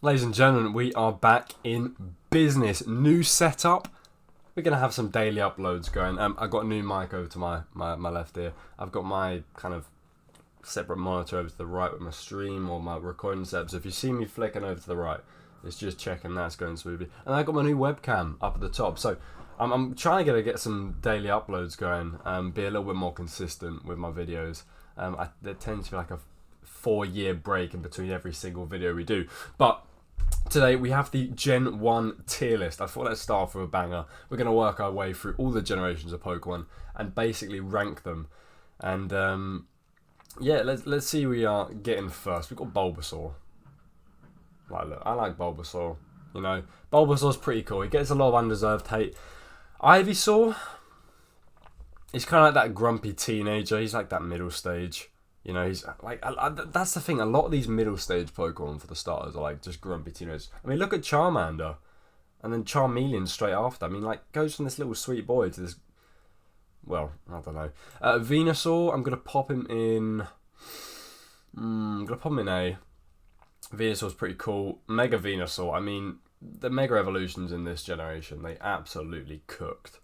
Ladies and gentlemen, we are back in business. New setup. We're going to have some daily uploads going. I've got a new mic over to my left here. I've got my kind of separate monitor over to the right with my stream or my recording setup. So if you see me flicking over to the right, it's just checking that's going smoothly. And I've got my new webcam up at the top. So I'm trying to get some daily uploads going, be a little bit more consistent with my videos. There tends to be like a 4-year break in between every single video we do. But today we have the Gen 1 tier list. I thought let's start off with a banger. We're going to work our way through all the generations of Pokemon and basically rank them. And yeah, let's see who we are getting first. We've got Bulbasaur. Like, look, I like Bulbasaur. You know, Bulbasaur's pretty cool. He gets a lot of undeserved hate. Ivysaur, he's kind of like that grumpy teenager. He's like that middle stage. You know, he's like, that's the thing. A lot of these middle stage Pokemon for the starters are like just grumpy teenagers. I mean, look at Charmander, and then Charmeleon straight after. I mean, like, goes from this little sweet boy to this. Well, I don't know. Venusaur, I'm gonna pop him in. I'm gonna pop him in A. Venusaur's pretty cool. Mega Venusaur. I mean, the Mega Evolutions in this generation, they absolutely cooked.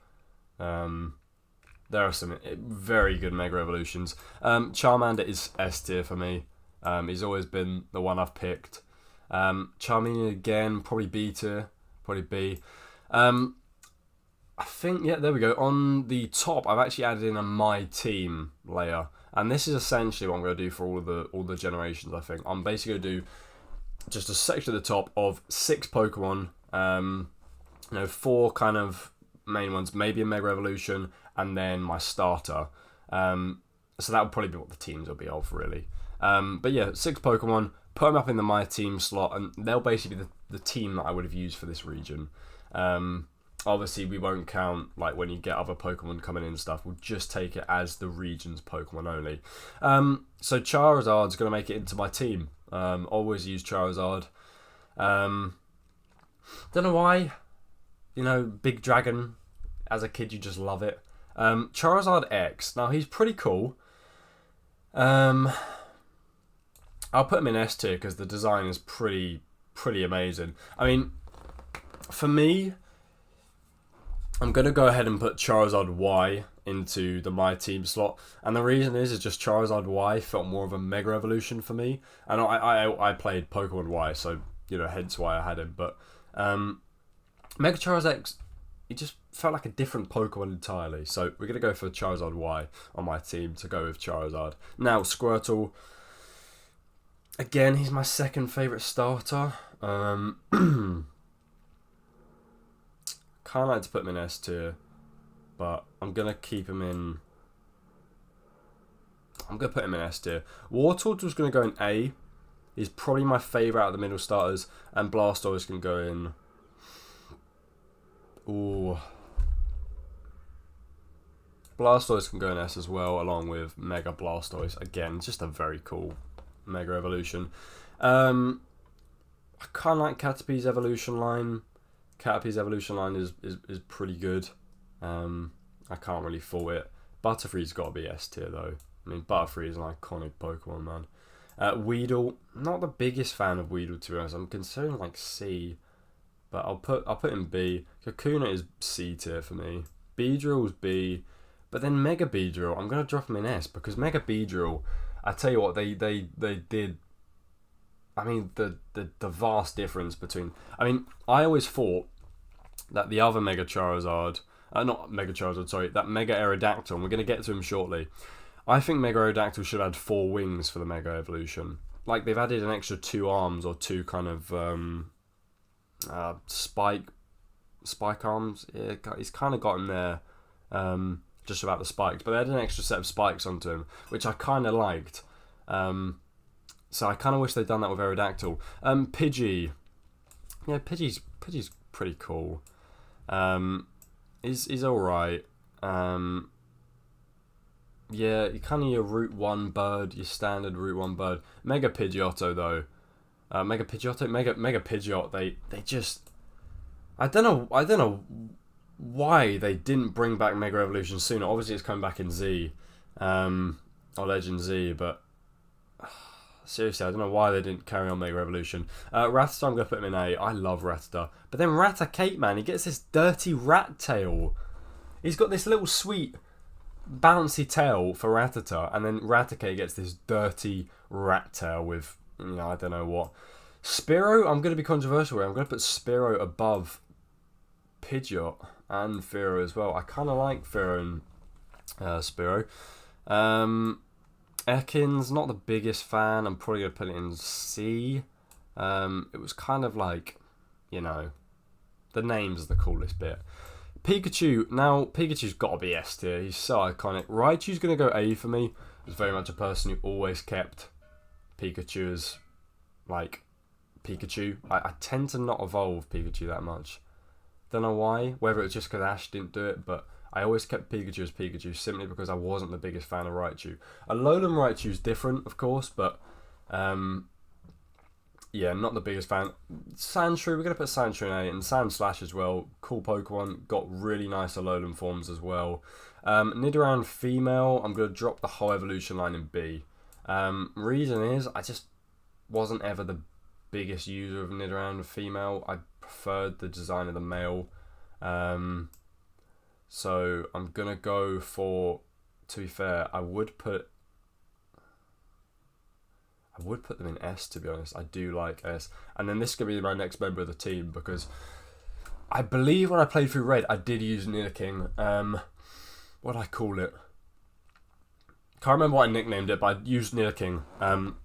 There are some very good Mega Evolutions. Charmander is S tier for me. He's always been the one I've picked. Charmeleon again, probably B tier. Probably B. I think, yeah, there we go. On the top, I've actually added in a My Team layer. And this is essentially what I'm going to do for all the generations, I think. I'm basically going to do just a section at the top of 6 Pokemon. 4 kind of main ones, maybe a Mega Evolution, and then my starter. So that would probably be what the teams will be of, really. But yeah, 6 Pokemon, put them up in the My Team slot, and they'll basically be the team that I would have used for this region. Obviously, we won't count like when you get other Pokemon coming in and stuff. We'll just take it as the region's Pokemon only. So Charizard's going to make it into my team. Always use Charizard. Don't know why. You know, Big Dragon. As a kid, you just love it. Charizard X. Now, he's pretty cool. I'll put him in S tier because the design is pretty amazing. I mean, for me, I'm going to go ahead and put Charizard Y into the My Team slot. And the reason is just Charizard Y felt more of a Mega Evolution for me. And I played Pokemon Y, so, you know, hence why I had him. But Mega Charizard X, he just felt like a different Pokemon entirely. So we're going to go for Charizard Y on my team to go with Charizard. Now, Squirtle. Again, he's my second favourite starter. Kind of like to put him in S tier, but I'm going to keep him in. I'm going to put him in S tier. Wartortle's going to go in A. He's probably my favourite out of the middle starters, and Blastoise can go in. Ooh. Blastoise can go in S as well, along with Mega Blastoise. Again, just a very cool Mega Evolution. I kind of like Caterpie's evolution line. Caterpie's evolution line is pretty good. I can't really fault it. Butterfree's got to be S tier though. I mean, Butterfree is an iconic Pokemon, man. Weedle, not the biggest fan of Weedle, to be honest. I'm considering like C, but I'll put in B. Kakuna is C tier for me. Beedrill's B, but then Mega Beedrill, I'm gonna drop him in S because Mega Beedrill, I tell you what, they did. I mean, the vast difference between. I mean, I always thought that the other Mega Charizard, not Mega Charizard, sorry, that Mega Aerodactyl, and we're going to get to him shortly. I think Mega Aerodactyl should add 4 wings for the Mega Evolution. Like, they've added an extra 2 arms or 2 kind of spike arms. Yeah, he's kind of got him there, just about the spikes. But they had an extra set of spikes onto him, which I kind of liked. So I kind of wish they'd done that with Aerodactyl. Pidgey. Yeah, Pidgey's pretty cool. He's alright. Yeah, you kind of your Route 1 bird, your standard Route 1 bird. Mega Pidgeotto, though. Mega Pidgeot, they just... I don't know why they didn't bring back Mega Evolution sooner. Obviously, it's coming back in Z. Or Legend Z, but... Seriously, I don't know why they didn't carry on Mega Evolution. Rattata, I'm going to put him in A. I love Rattata. But then Raticate, man, he gets this dirty rat tail. He's got this little sweet bouncy tail for Rattata, and then Raticate gets this dirty rat tail with, I don't know what. Spearow, I'm going to be controversial here. I'm going to put Spearow above Pidgeot and Fearow as well. I kind of like Fearow and Spearow. Ekans, not the biggest fan. I'm probably going to put it in C. It was kind of like, the name's the coolest bit. Pikachu, now Pikachu's got to be S tier. He's so iconic. Raichu's going to go A for me. I was very much a person who always kept Pikachu as, Pikachu. I tend to not evolve Pikachu that much. Don't know why, whether it's just because Ash didn't do it, but I always kept Pikachu as Pikachu simply because I wasn't the biggest fan of Raichu. Alolan Raichu's different, of course, but yeah, not the biggest fan. Sandshrew, we're going to put Sandshrew in A, and Sandslash as well. Cool Pokemon, got really nice Alolan forms as well. Nidoran female, I'm going to drop the whole evolution line in B. Reason is, I just wasn't ever the biggest user of Nidoran female. I preferred the design of the male. So I'm going to go for, to be fair, I would put them in S, to be honest. I do like S. And then this is going to be my next member of the team, because I believe when I played through Red, I did use Nidoking. What did I call it? Can't remember what I nicknamed it, but I used Nidoking.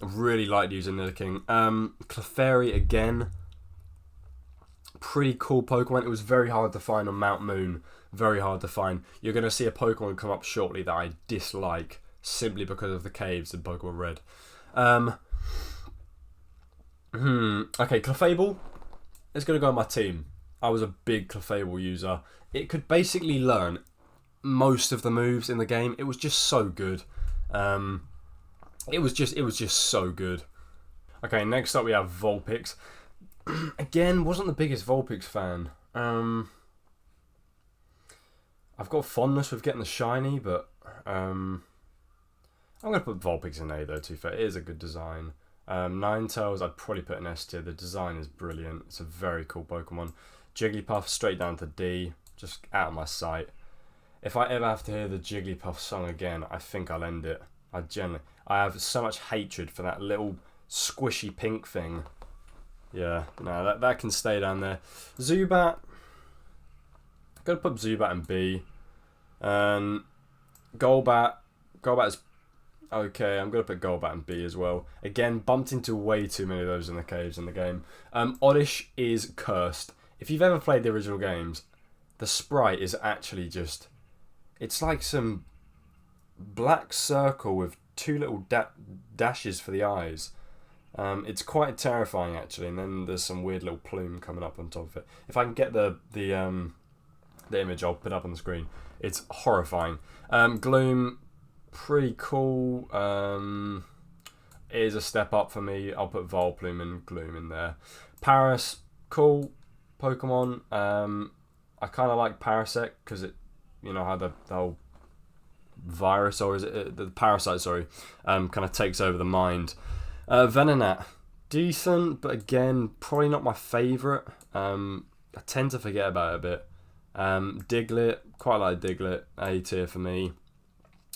Really liked using Nidoking. Clefairy again. Pretty cool Pokemon. It was very hard to find on Mount Moon. Very hard to find. You're going to see a Pokemon come up shortly that I dislike simply because of the caves in Pokemon Red. Okay, Clefable is going to go on my team. I was a big Clefable user. It could basically learn most of the moves in the game. It was just so good. It was just so good. Okay, next up we have Vulpix. Again, wasn't the biggest Vulpix fan. I've got fondness with getting the shiny, but I'm going to put Vulpix in A though, to be fair. It is a good design. Ninetales, I'd probably put in S tier. The design is brilliant. It's a very cool Pokemon. Jigglypuff, straight down to D. Just out of my sight. If I ever have to hear the Jigglypuff song again, I think I'll end it. I have so much hatred for that little squishy pink thing. Yeah, no, that can stay down there. Zubat. I'm going to put Zubat in B. Golbat. Golbat is okay. I'm going to put Golbat in B as well. Again, bumped into way too many of those in the caves in the game. Oddish is cursed. If you've ever played the original games, the sprite is actually just... It's like some black circle with two little dashes for the eyes. It's quite terrifying actually, and then there's some weird little plume coming up on top of it. If I can get the image, I'll put up on the screen. It's horrifying. Gloom, pretty cool. It is a step up for me. I'll put Volplume and Gloom in there. Paras, cool Pokemon. I kind of like Parasect because it, how the whole virus, or is it the parasite? Sorry, kind of takes over the mind. Venonat, decent, but again, probably not my favourite. I tend to forget about it a bit. Diglett, quite like Diglett, A tier for me.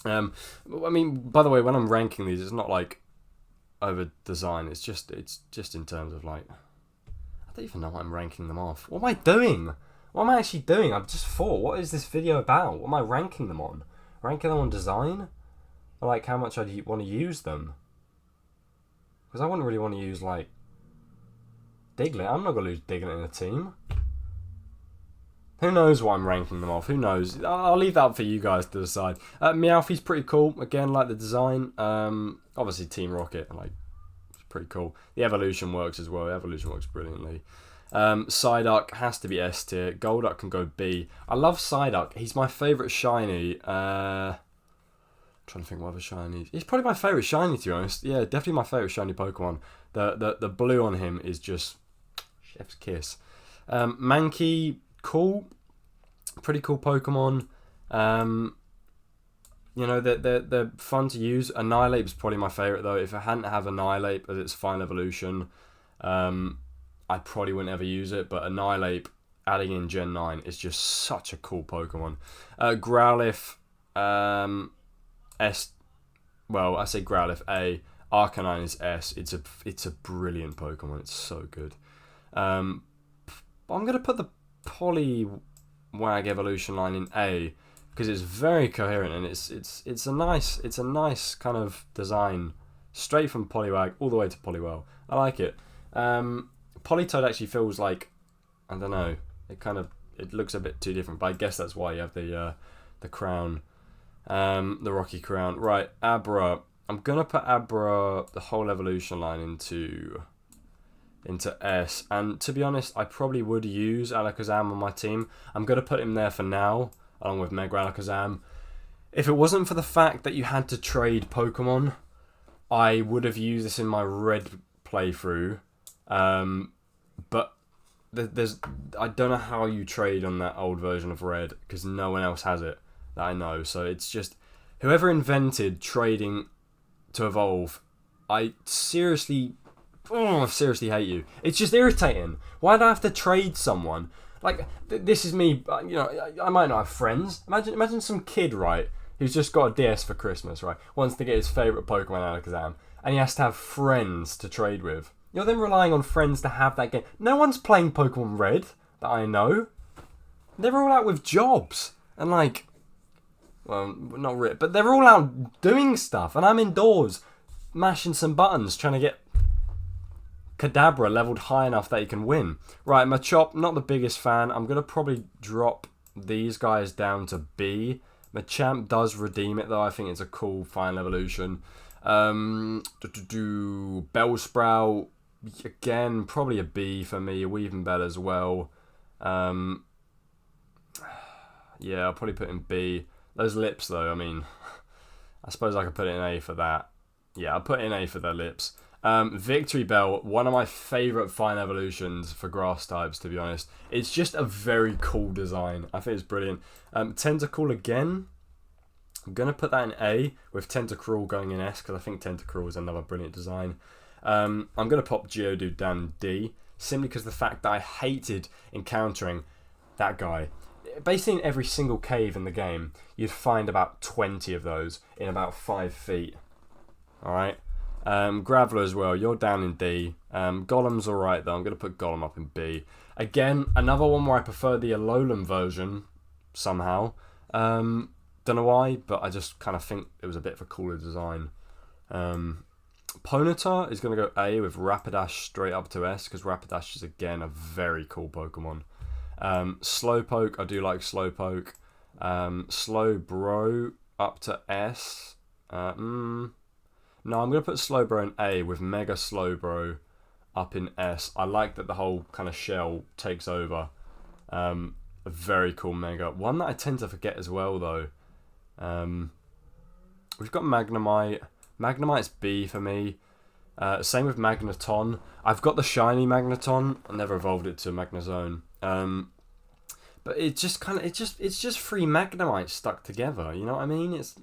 I mean, by the way, when I'm ranking these, it's not like over design. It's just in terms of like, I don't even know what I'm ranking them off. What am I doing? What am I actually doing? I've just thought, what is this video about? What am I ranking them on? Ranking them on design? Or like how much I want to use them? Because I wouldn't really want to use like Diglett. I'm not going to lose Diglett in a team. Who knows what I'm ranking them off? Who knows? I'll leave that up for you guys to decide. Meowthie's pretty cool. Again, like the design. Obviously, Team Rocket, it's pretty cool. The evolution works as well. The evolution works brilliantly. Psyduck has to be S tier. Golduck can go B. I love Psyduck. He's my favourite shiny. Trying to think what other shiny. He's probably my favourite shiny, to be honest. Yeah, definitely my favourite shiny Pokemon. The blue on him is just chef's kiss. Mankey, cool. Pretty cool Pokemon. You know, they're fun to use. Annihilape's probably my favourite though. If I hadn't have Annihilape as its final evolution, I probably wouldn't ever use it. But Annihilape adding in Gen 9 is just such a cool Pokemon. Growlithe, S. Well, I say Growlithe A. Arcanine is S. It's a brilliant Pokemon. It's so good. I'm gonna put the Poliwag evolution line in A because it's very coherent and it's a nice kind of design, straight from Poliwag all the way to Poliwell. I like it. Politoed actually feels like, I don't know. It looks a bit too different, but I guess that's why you have the crown, the rocky crown. Right, Abra. I'm gonna put Abra, the whole evolution line, into S. And to be honest, I probably would use Alakazam on my team. I'm gonna put him there for now, along with Mega Alakazam. If it wasn't for the fact that you had to trade Pokemon, I would have used this in my red playthrough. But I don't know how you trade on that old version of red because no one else has it that I know. So it's just whoever invented trading to evolve, I seriously hate you. It's just irritating. Why do I have to trade someone? Like, this is me, you know, I might not have friends. Imagine some kid, right, who's just got a DS for Christmas, right, wants to get his favourite Pokemon Alakazam, and he has to have friends to trade with. You're then relying on friends to have that game. No one's playing Pokemon Red that I know. They're all out with jobs. And like, well, not really, but they're all out doing stuff. And I'm indoors, mashing some buttons, trying to get Kadabra leveled high enough that he can win. Right, Machop, not the biggest fan. I'm going to probably drop these guys down to B. Machamp does redeem it though. I think it's a cool final evolution. Bellsprout, again, probably a B for me. A Weaving Bell as well. Yeah, I'll probably put in B. Those lips though, I mean, I suppose I could put it in A for that. Yeah, I'll put it in A for their lips. Victory Bell, one of my favourite fine evolutions for grass types, to be honest. It's just a very cool design. I think it's brilliant. Tentacool again. I'm going to put that in A, with Tentacruel going in S, because I think Tentacruel is another brilliant design. I'm going to pop Geodude down in D, simply because the fact that I hated encountering that guy. Basically in every single cave in the game, you'd find about 20 of those in about 5 feet. Alright? Graveler as well, you're down in D. Golem's alright though, I'm going to put Golem up in B. Again, another one where I prefer the Alolan version, somehow. Don't know why, but I just kind of think it was a bit of a cooler design. Ponyta is going to go A with Rapidash straight up to S, because Rapidash is again a very cool Pokemon. Slowpoke, I do like Slowpoke. Slowbro up to S. No, I'm going to put Slowbro in A with Mega Slowbro up in S. I like that the whole kind of shell takes over. A very cool Mega. One that I tend to forget as well, though. We've got Magnemite. Magnemite's B for me. Same with Magneton. I've got the shiny Magneton. I never evolved it to Magnezone. But it's just three Magnemites stuck together. You know what I mean? It's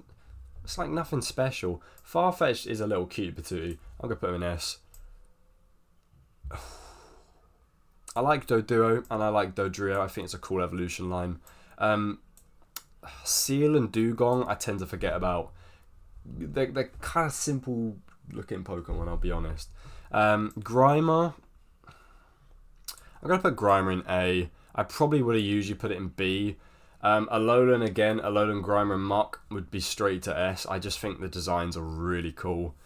like nothing special. Farfetch'd is a little cute patootie. I'm gonna put him in S. I like Doduo and I like Dodrio. I think it's a cool evolution line. Seal and Dugong I tend to forget about. They're kind of simple looking Pokemon, I'll be honest. Grimer. I'm going to put Grimer in A. I probably would have usually put it in B. Alolan again, Alolan, Grimer and Muck would be straight to S. I just think the designs are really cool.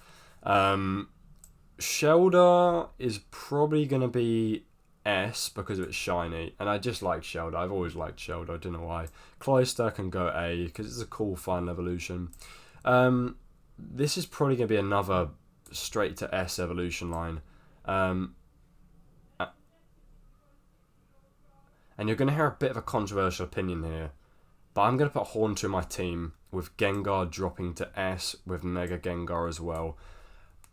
Shelder is probably going to be S because of its shiny. And I just like Shelder. I've always liked Shelder. I don't know why. Cloyster can go A because it's a cool final evolution. This is probably going to be another straight to S evolution line. And you're going to hear a bit of a controversial opinion here. But I'm going to put Haunter in my team with Gengar dropping to S with Mega Gengar as well.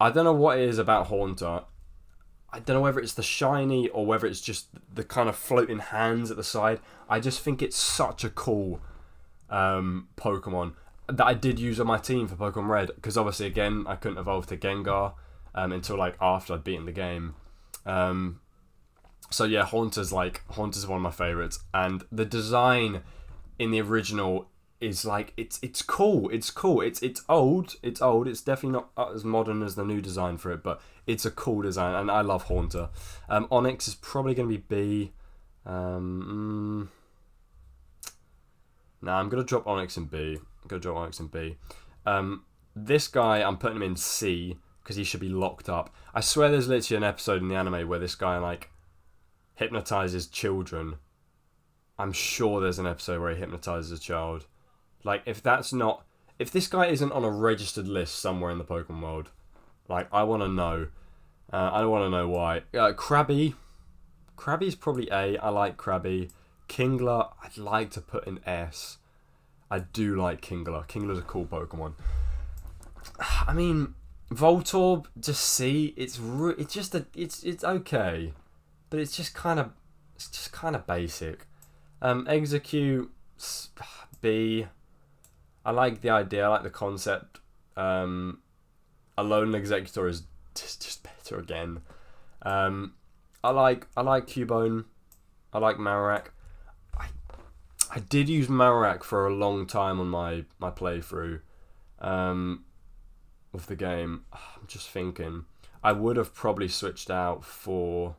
I don't know what it is about Haunter. I don't know whether it's the shiny or whether it's just the kind of floating hands at the side. I just think it's such a cool Pokemon. that I did use on my team for Pokemon Red, because obviously again I couldn't evolve to Gengar until like after I'd beaten the game. So yeah, Haunter's one of my favorites, and the design in the original is like it's cool. It's old. It's definitely not as modern as the new design for it, but it's a cool design, and I love Haunter. Onix is probably going to be B. Nah, I'm gonna drop Onix in B. This guy, I'm putting him in C because he should be locked up. I swear there's literally an episode in the anime where this guy like hypnotizes children. I'm sure there's an episode where he hypnotizes a child. Like, if this guy isn't on a registered list somewhere in the Pokemon world, like, I want to know. I want to know why. Krabby. Krabby's probably A. I like Krabby. Kingler, I'd like to put in S. I do like Kingler. Kingler's a cool Pokemon. I mean, Voltorb, just C. It's okay, but it's just kind of basic. Execute, B. I like the idea. I like the concept. Alolan Executor is just better again. I like Cubone. I like Marowak. I did use Marowak for a long time on my playthrough of the game. I'm just thinking. I would have probably switched out for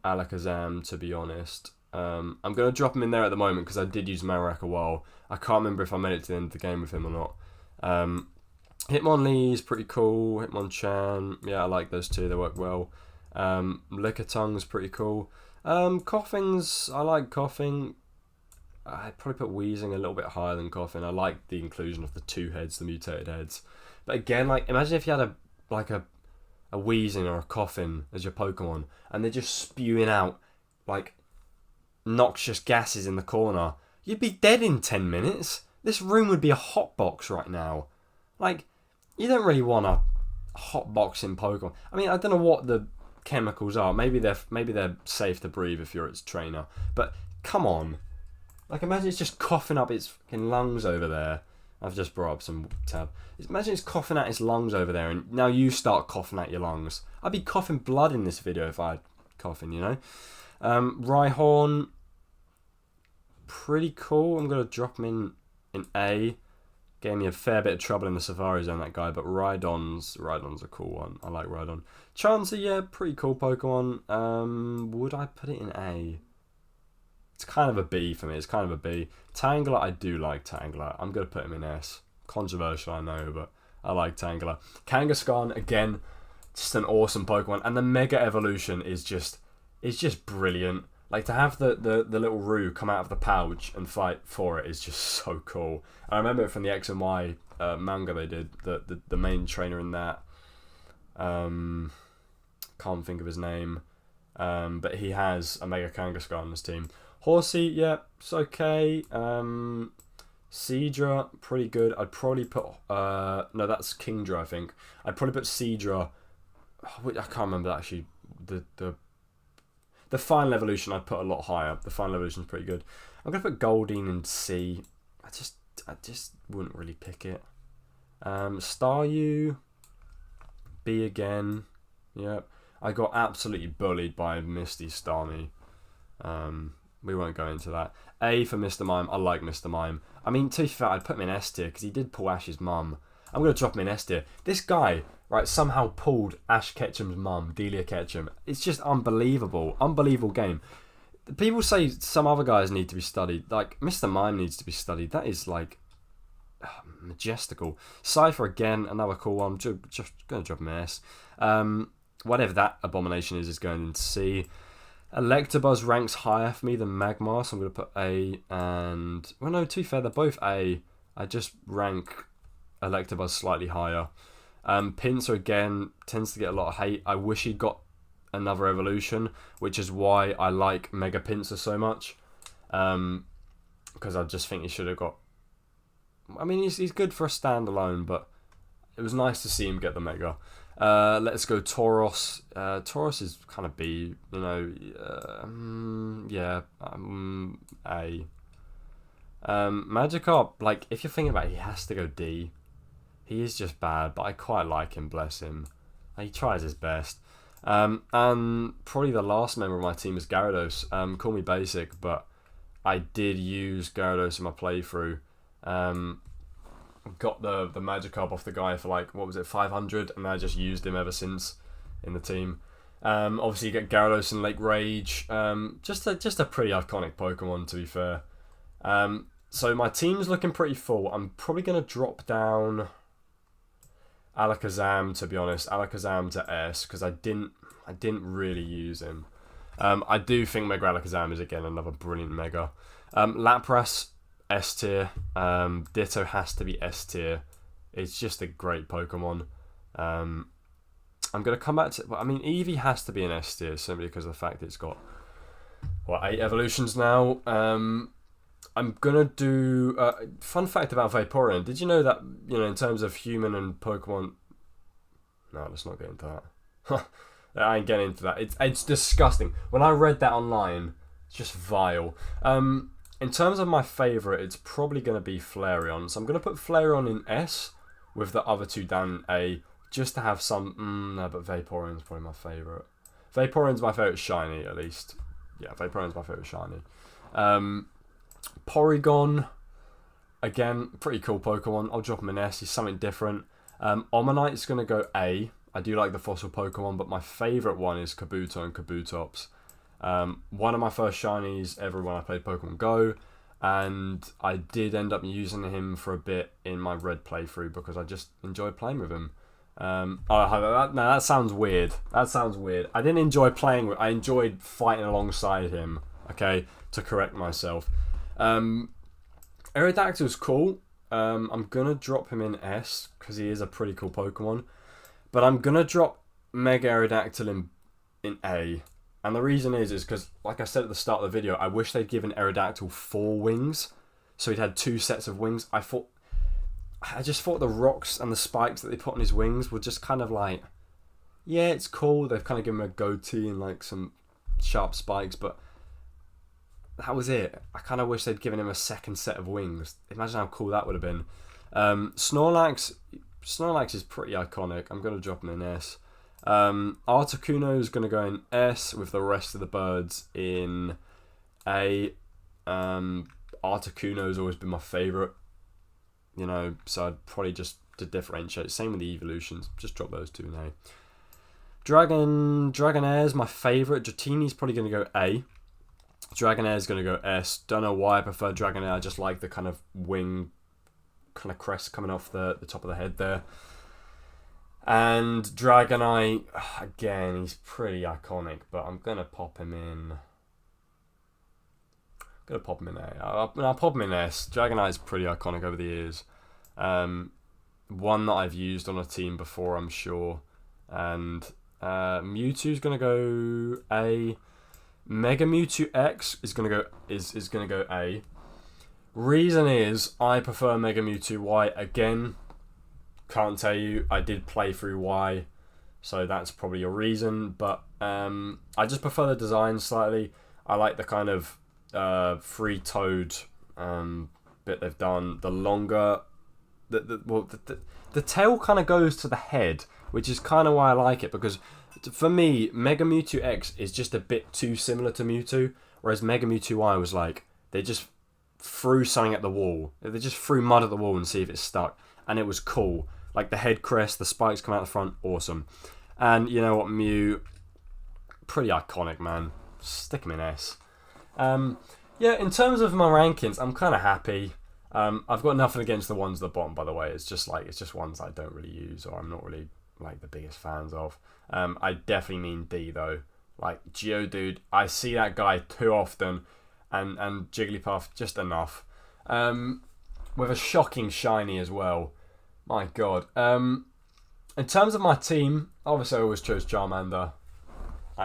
Alakazam, to be honest. I'm going to drop him in there at the moment because I did use Marowak a while. I can't remember if I made it to the end of the game with him or not. Hitmonlee is pretty cool. Hitmonchan, yeah, I like those two. They work well. Lickitung's pretty cool. Coughing's, I like Coughing. I'd probably put Weezing a little bit higher than Coughing. I like the inclusion of the two heads, the mutated heads. But again, like, imagine if you had a Weezing or a Coughing as your Pokemon, and they're just spewing out like noxious gases in the corner. You'd be dead in 10 minutes. This room would be a hot box right now. Like, you don't really want a hot box in Pokemon. I mean, I don't know what the chemicals are. Maybe they're safe to breathe if you're its trainer. But come on, like, imagine it's just coughing up its fucking lungs over there. I've just brought up some tab. Imagine it's coughing out its lungs over there, and now you start coughing out your lungs. I'd be coughing blood in this video if I had coughing, you know. Rhyhorn, pretty cool. I'm gonna drop him in A. Gave me a fair bit of trouble in the Safari Zone, that guy, but Rhydon's a cool one. I like Rhydon. Chansey, yeah, pretty cool Pokemon. Would I put it in A? It's kind of a B for me. It's kind of a B. Tangela, I do like Tangela. I'm going to put him in S. Controversial, I know, but I like Tangela. Kangaskhan, again, just an awesome Pokemon. And the Mega Evolution is just brilliant. Like, to have the little Roo come out of the pouch and fight for it is just so cool. I remember it from the X and Y manga they did. The main trainer in that, can't think of his name, but he has a Mega Kangaskhan on his team. Horsey, yeah, it's okay. Seadra, pretty good. I'd probably put no, that's Kingdra, I think. I'd probably put Seadra. I can't remember actually. The final evolution I'd put a lot higher. The final evolution is pretty good. I'm gonna put Goldeen in C. I just wouldn't really pick it. Staryu, B again. Yep. I got absolutely bullied by Misty Starmie. We won't go into that. A for Mr. Mime. I like Mr. Mime. I mean, to be fair, I'd put him in S tier because he did pull Ash's mum. I'm going to drop him in S tier. This guy, right, somehow pulled Ash Ketchum's mum, Delia Ketchum. It's just unbelievable. Unbelievable game. People say some other guys need to be studied. Like, Mr. Mime needs to be studied. That is, like, majestical. Cypher, again, another cool one. Just going to drop him in S. Whatever that abomination is going into C. Electabuzz ranks higher for me than Magmar, so I'm going to put A and... Well, no, to be fair, they're both A. I just rank Electabuzz slightly higher. Pinsir, again, tends to get a lot of hate. I wish he'd got another evolution, which is why I like Mega Pinsir so much. Because I just think he should have got... I mean, he's good for a standalone, but it was nice to see him get the Mega. Let's go Tauros. Tauros is kind of B, you know. Yeah, A. Magikarp, like, if you're thinking about it, he has to go D. He is just bad, but I quite like him, bless him. He tries his best. And probably the last member of my team is Gyarados. Call me basic, but I did use Gyarados in my playthrough. Got the Magikarp off the guy for like, what was it, 500, and I just used him ever since in the team. Obviously you get Gyarados and Lake Rage. Just a pretty iconic Pokemon, to be fair. So my team's looking pretty full. I'm probably going to drop down Alakazam, to be honest. Alakazam to S, because I didn't really use him. I do think Mega Alakazam is, again, another brilliant Mega. Lapras, S tier. Ditto has to be S tier. It's just a great Pokemon. I'm going to come back to... Well, I mean, Eevee has to be an S tier, simply because of the fact it's got, 8 evolutions now. I'm going to do... fun fact about Vaporeon. Did you know that, in terms of human and Pokemon... No, let's not get into that. I ain't getting into that. It's disgusting. When I read that online, it's just vile. In terms of my favourite, it's probably going to be Flareon. So I'm going to put Flareon in S with the other two down A, just to have some... no, but Vaporeon's probably my favourite. Vaporeon's my favourite shiny, at least. Yeah, Vaporeon's my favourite shiny. Porygon, again, pretty cool Pokemon. I'll drop him in S. He's something different. Omanyte's going to go A. I do like the fossil Pokemon, but my favourite one is Kabuto and Kabutops. One of my first shinies ever when I played Pokemon Go, and I did end up using him for a bit in my red playthrough because I just enjoyed playing with him. That sounds weird. That sounds weird. I didn't enjoy playing with... I enjoyed fighting alongside him, okay, to correct myself. Aerodactyl's cool. I'm going to drop him in S because he is a pretty cool Pokemon. But I'm going to drop Mega Aerodactyl in A. And the reason is because, like I said at the start of the video, I wish they'd given Aerodactyl 4 wings. So he'd had 2 sets of wings. I just thought the rocks and the spikes that they put on his wings were just kind of like... Yeah, it's cool. They've kind of given him a goatee and like some sharp spikes, but... that was it. I kind of wish they'd given him a second set of wings. Imagine how cool that would have been. Snorlax is pretty iconic. I'm going to drop him in S. Articuno is going to go in S with the rest of the birds in A. Articuno's always been my favourite. So I'd probably just to differentiate. Same with the evolutions. Just drop those two in A. Dragonair is my favourite. Dratini's probably going to go A. Dragonair is going to go S. Don't know why I prefer Dragonair. I just like the kind of wing, kind of crest coming off the top of the head there. And Dragonite, again, he's pretty iconic, but I'm going to pop him in... A. I'll pop him in S. Dragonite's pretty iconic over the years. One that I've used on a team before, I'm sure. And Mewtwo's going to go A. Mega Mewtwo X is going to go A. Reason is I prefer Mega Mewtwo Y. Again, can't tell you. I did play through Y, so that's probably a reason. But I just prefer the design slightly. I like the kind of free toad bit they've done. The longer, the tail kind of goes to the head, which is kind of why I like it, because for me, Mega Mewtwo X is just a bit too similar to Mewtwo, whereas Mega Mewtwo Y was like, they just threw something at the wall. They just threw mud at the wall and see if it stuck, and it was cool. Like the head crest, the spikes come out the front, awesome. And you know what, Mew, pretty iconic, man. Stick him in S. Yeah, in terms of my rankings, I'm kind of happy. I've got nothing against the ones at the bottom, by the way. It's just ones I don't really use, or I'm not really like the biggest fans of. I definitely mean D though. Like Geodude, I see that guy too often, and Jigglypuff just enough. With a shocking shiny as well. My God. In terms of my team, obviously I always chose Charmander.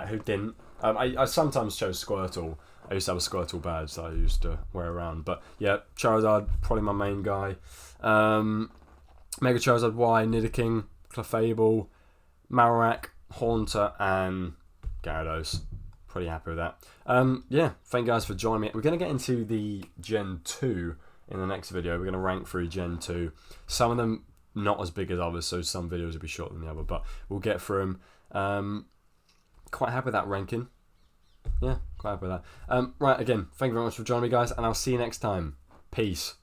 Who didn't? I sometimes chose Squirtle. I used to have a Squirtle badge that I used to wear around. But yeah, Charizard, probably my main guy. Mega Charizard Y, Nidoking, Clefable, Marowak, Haunter, and Gyarados. Pretty happy with that. Yeah, thank you guys for joining me. We're going to get into the Gen 2 in the next video. We're going to rank through Gen 2. Some of them not as big as others, so some videos will be shorter than the other, but we'll get through them. Quite happy with that ranking. Yeah, quite happy with that. Right, again, thank you very much for joining me, guys, and I'll see you next time. Peace.